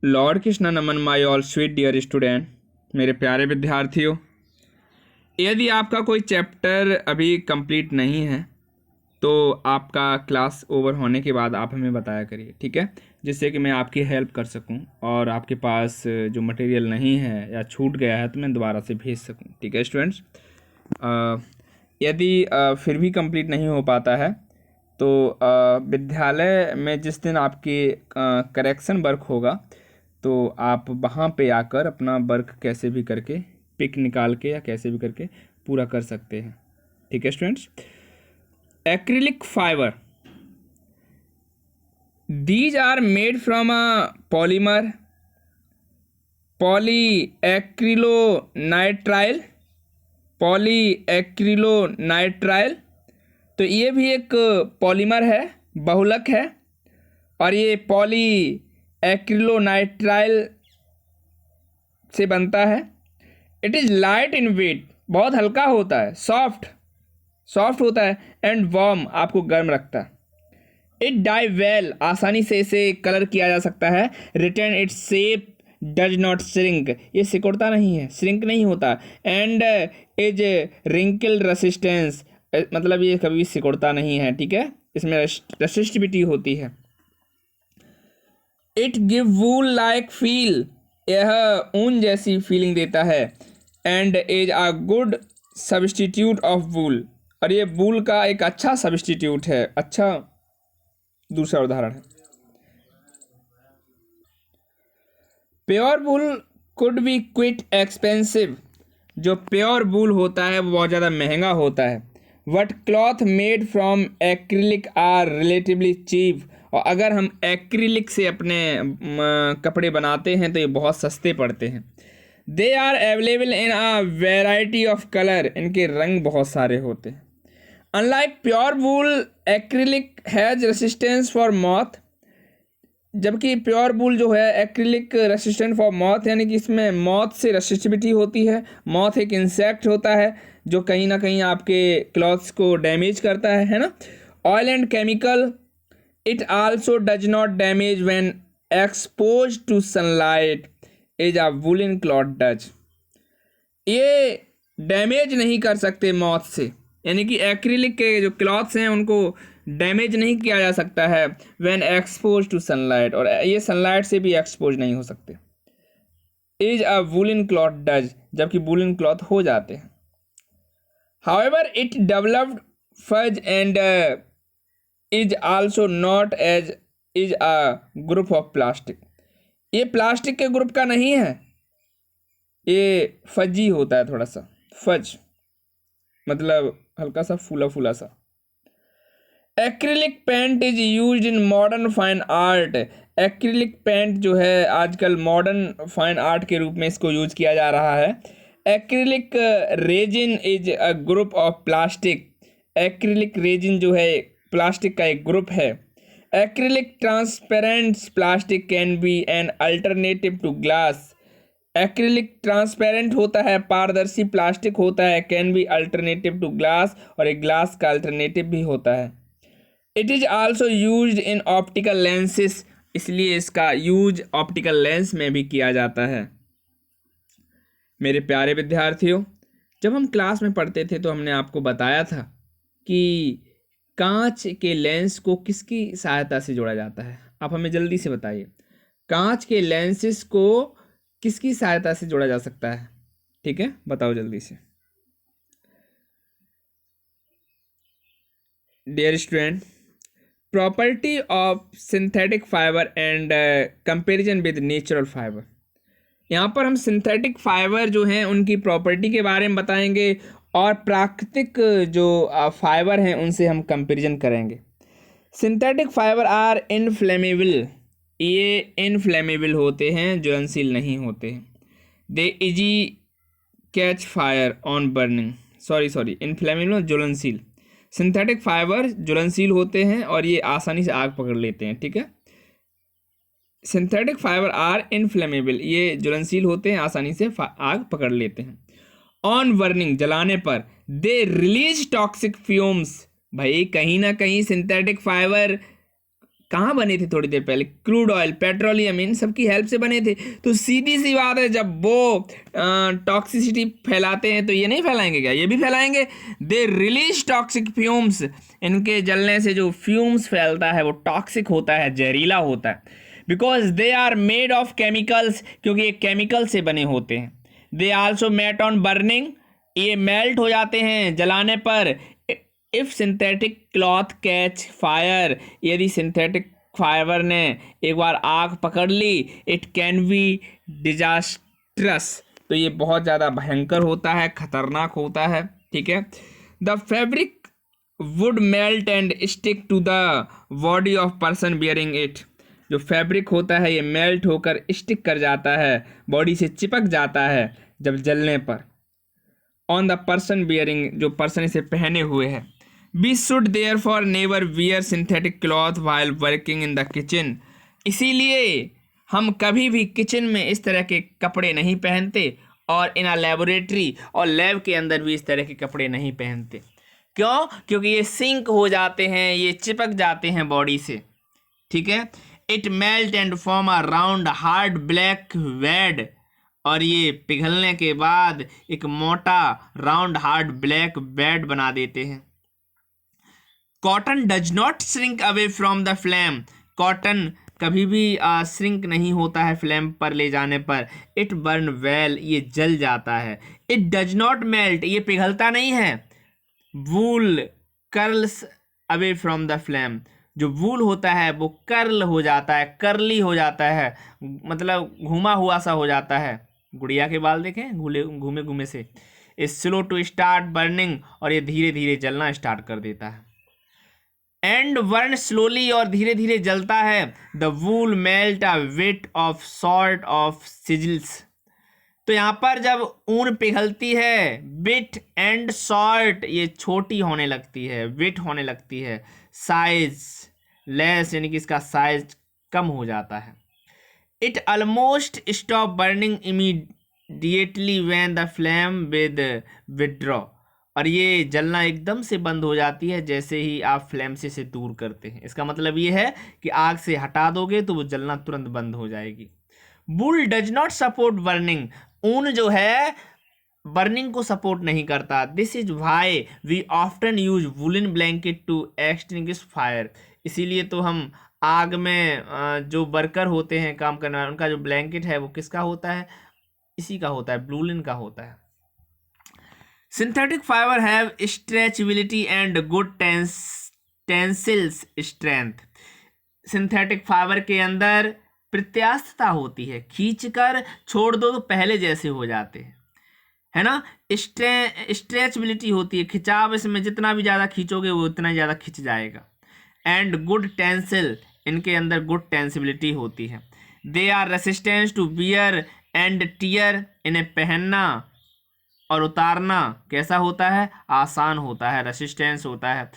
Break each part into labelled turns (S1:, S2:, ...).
S1: Lord Krishna नमन my all sweet dear student, मेरे प्यारे विद्यार्थियों, यदि आपका कोई चैप्टर अभी कंप्लीट नहीं है तो आपका क्लास ओवर होने के बाद आप हमें बताया करिए, ठीक है, जिससे कि मैं आपकी हेल्प कर सकूं और आपके पास जो मटेरियल नहीं है या छूट गया है तो मैं दोबारा से भेज सकूं, ठीक है स्टूडेंट्स। यदि फिर भी कंप्लीट नहीं हो पाता है तो विद्यालय में जिस दिन आपकी करेक्शन वर्क होगा तो आप वहाँ पे आकर अपना वर्क कैसे भी करके पिक निकाल के या कैसे भी करके पूरा कर सकते हैं, ठीक है students. Acrylic fibre, these are made from a polymer polyacrylonitrile। तो ये भी एक पॉलीमर है, बहुलक है, और ये पॉली एक्रिलोनाइट्राइल से बनता है। It is light in weight, बहुत हल्का होता है, सॉफ्ट होता है, एंड वार्म, आपको गर्म रखता है। इट डाई वेल, आसानी से इसे कलर किया जा सकता है। Retain its shape, does not shrink, ये सिकुड़ता नहीं है, श्रिंक नहीं होता। एंड इज रिंकल रेसिस्टेंस, मतलब ये कभी सिकुड़ता नहीं है, ठीक है, इसमें रेसिस्टिविटी होती है। It give wool like feel, यह ऊन जैसी फीलिंग देता है। And is a good substitute of wool, और ये वूल का एक अच्छा सब्स्टिट्यूट है, अच्छा दूसरा उदाहरण है। Pure wool could be quite expensive, जो प्योर वूल होता है वो बहुत ज़्यादा महंगा होता है। But cloth made from acrylic are relatively cheap, और अगर हम एक्रिलिक से अपने कपड़े बनाते हैं तो ये बहुत सस्ते पड़ते हैं। They are available in a variety of colour, इनके रंग बहुत सारे होते हैं। Unlike pure wool, acrylic has resistance for moth, जबकि प्योर वूल जो है एक्रिलिक रेसिस्टेंट फॉर मॉथ, यानी कि इसमें मॉथ से रेसिस्टिविटी होती है। मॉथ एक इंसेक्ट होता है जो कहीं ना कहीं आपके क्लॉथ्स को डैमेज करता है ना। Oil and chemical, it also does not damage when expose to sunlight as a woollen cloth does, ये डैमेज नहीं कर सकते मॉथ से, यानी कि एक्रिलिक के जो क्लॉथ्स हैं उनको डैमेज नहीं किया जा सकता है व्हेन एक्सपोज टू सनलाइट, और ये सनलाइट से भी एक्सपोज नहीं हो सकते। Is a woollen cloth does, जबकि वूलन क्लॉथ हो जाते हैं। However it developed fuzz and is also not as is a group of plastic, ये प्लास्टिक के ग्रुप का नहीं है, ये फजी होता है, थोड़ा सा फज मतलब हल्का सा फूला फूला सा। Acrylic paint is used in modern fine art, acrylic paint जो है आजकल मॉडर्न फाइन आर्ट के रूप में इसको यूज किया जा रहा है। Acrylic resin is a group of plastic, acrylic resin जो है प्लास्टिक का एक ग्रुप है। Acrylic transparent plastic can be an alternative to glass, acrylic transparent होता है, पारदर्शी प्लास्टिक होता है, can be alternative to glass, और एक ग्लास का अल्टरनेटिव भी होता है। It is also used in optical lenses, इसलिए इसका यूज ऑप्टिकल लेंस में भी किया जाता है। मेरे प्यारे विद्यार्थियों, जब हम क्लास में पढ़ते थे तो हमने आपको बताया था कि कांच के लेंस को किसकी सहायता से जोड़ा जाता है। आप हमें जल्दी से बताइए, कांच के लेंसेस को किसकी सहायता से जोड़ा जा सकता है, ठीक है, बताओ जल्दी से। Dear student, property of synthetic fibre and comparison with natural fibre, यहाँ पर हम सिंथेटिक फाइबर जो हैं उनकी प्रॉपर्टी के बारे में बताएंगे और प्राकृतिक जो फाइबर हैं उनसे हम कंपैरिजन करेंगे। सिंथेटिक फाइबर आर इनफ्लेमेबल, ये इनफ्लेमेबल होते हैं, ज्वलनशील नहीं होते हैं। They easy catch fire on burning, sorry inflammable ज्वलनशील, सिंथेटिक फाइबर ज्वलनशील होते हैं और ये आसानी से आग पकड़ लेते हैं, ठीक है। सिंथेटिक फाइबर आर इनफ्लेमेबल, ये ज्वलनशील होते हैं, आसानी से आग पकड़ लेते हैं। ऑन बर्निंग, जलाने पर, दे रिलीज टॉक्सिक फ्यूम्स, भाई कहीं ना कहीं सिंथेटिक फाइबर कहाँ बने थे थोड़ी देर पहले? क्रूड ऑयल, पेट्रोलियम, इन सब की हेल्प से बने थे। तो सीधी सी बात है, जब वो टॉक्सिसिटी फैलाते हैं तो ये नहीं फैलाएंगे क्या? ये भी फैलाएंगे। दे रिलीज टॉक्सिक फ्यूम्स, इनके जलने से जो फ्यूम्स फैलता है वो टॉक्सिक होता है, जहरीला होता है। Because they are made of chemicals, क्योंकि ये केमिकल से बने होते हैं। They also melt on burning, ये मेल्ट हो जाते हैं जलाने पर। If synthetic cloth catch fire, यदि सिंथेटिक फाइबर ने एक बार आग पकड़ ली, इट कैन बी डिजास्ट्रस, तो ये बहुत ज़्यादा भयंकर होता है, खतरनाक होता है। ठीक है। The fabric would melt and stick to the body of person bearing it, जो फैब्रिक होता है ये मेल्ट होकर स्टिक कर जाता है, बॉडी से चिपक जाता है जब जलने पर। ऑन द पर्सन बियरिंग, जो पर्सन इसे पहने हुए है। We should therefore never wear synthetic cloth while working in the kitchen, इसीलिए हम कभी भी किचन में इस तरह के कपड़े नहीं पहनते, और इन अ लेबोरेटरी, और लैब के अंदर भी इस तरह के कपड़े नहीं पहनते। क्यों? क्योंकि ये सिंक हो जाते हैं, ये चिपक जाते हैं बॉडी से। ठीक है। It melt and form a round hard black bead, और ये पिघलने के बाद एक मोटा राउंड हार्ड ब्लैक बेड बना देते हैं। Cotton does not shrink away from the flame, cotton कभी भी श्रिंक नहीं होता है फ्लेम पर ले जाने पर। इट बर्न वेल, ये जल जाता है। इट डज नॉट मेल्ट, ये पिघलता नहीं है। Wool curls away from the flame, जो वूल होता है वो कर्ल हो जाता है, कर्ली हो जाता है, मतलब घुमा हुआ सा हो जाता है। गुड़िया के बाल देखें, घूमे घूमे से। Is slow to start burning, और ये धीरे धीरे जलना स्टार्ट कर देता है। एंड बर्न स्लोली, और धीरे धीरे जलता है। The wool melt a bit of sort of sizzles, तो यहाँ पर जब ऊन पिघलती है, बिट एंड सॉर्ट, ये छोटी होने लगती है, बिट होने लगती है। साइज लेस, यानी कि इसका साइज कम हो जाता है। It almost stop burning immediately when the flame with withdraw, और ये जलना एकदम से बंद हो जाती है जैसे ही आप फ्लेम से इसे दूर करते हैं। इसका मतलब ये है कि आग से हटा दोगे तो वो जलना तुरंत बंद हो जाएगी। Wool does not support burning, ऊन जो है बर्निंग को सपोर्ट नहीं करता। This is why we often use woollen blanket to extinguish fire, इसीलिए तो हम आग में जो वर्कर होते हैं काम करने वाले, उनका जो ब्लैंकेट है वो किसका होता है? इसी का होता है, वुलन का होता है। Synthetic fibre have stretchability and good tensile strength, synthetic fibre के अंदर प्रत्यास्थता होती है, खींचकर छोड़ दो तो पहले जैसे हो जाते हैं, है ना। स्ट्रेचबिलिटी होती है, खिंचाव, इसमें जितना भी ज़्यादा खींचोगे वो उतना ज़्यादा खिंच जाएगा। एंड गुड टेंसिल, इनके अंदर गुड टेंसिबिलिटी होती है। They are resistance to wear and tear, इन्हें पहनना और उतारना कैसा होता है? आसान होता है, रेसिस्टेंस होता है।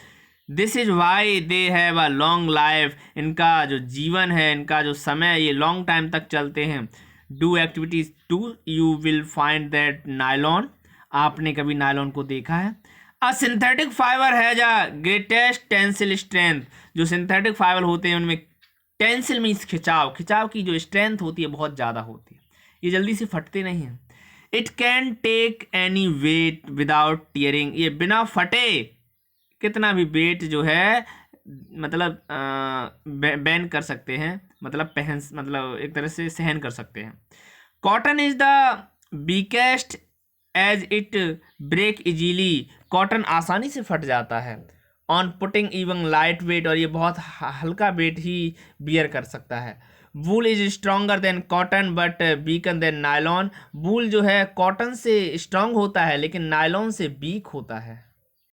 S1: This is why they have a long life, इनका जो जीवन है, इनका जो समय, ये लॉन्ग टाइम तक चलते हैं। Do activities two, you will find that nylon, आपने कभी नायलॉन को देखा है? A synthetic fibre has a greatest tensile strength, जो सिंथेटिक फाइबर होते हैं उनमें टेंसिल मीन्स खिंचाव, खिंचाव की जो स्ट्रेंथ होती है बहुत ज़्यादा होती है, ये जल्दी से फटते नहीं हैं। It can take any weight without tearing, ये बिना फटे कितना भी वेट जो है मतलब बैन कर सकते हैं, मतलब एक तरह से सहन कर सकते हैं। Cotton is the weakest as it break easily, cotton आसानी से फट जाता है। On putting even light weight, और ये बहुत हल्का वेट ही बियर कर सकता है। Wool is stronger than cotton but weaker than nylon, wool जो है कॉटन से स्ट्रांग होता है लेकिन नायलॉन से वीक होता है।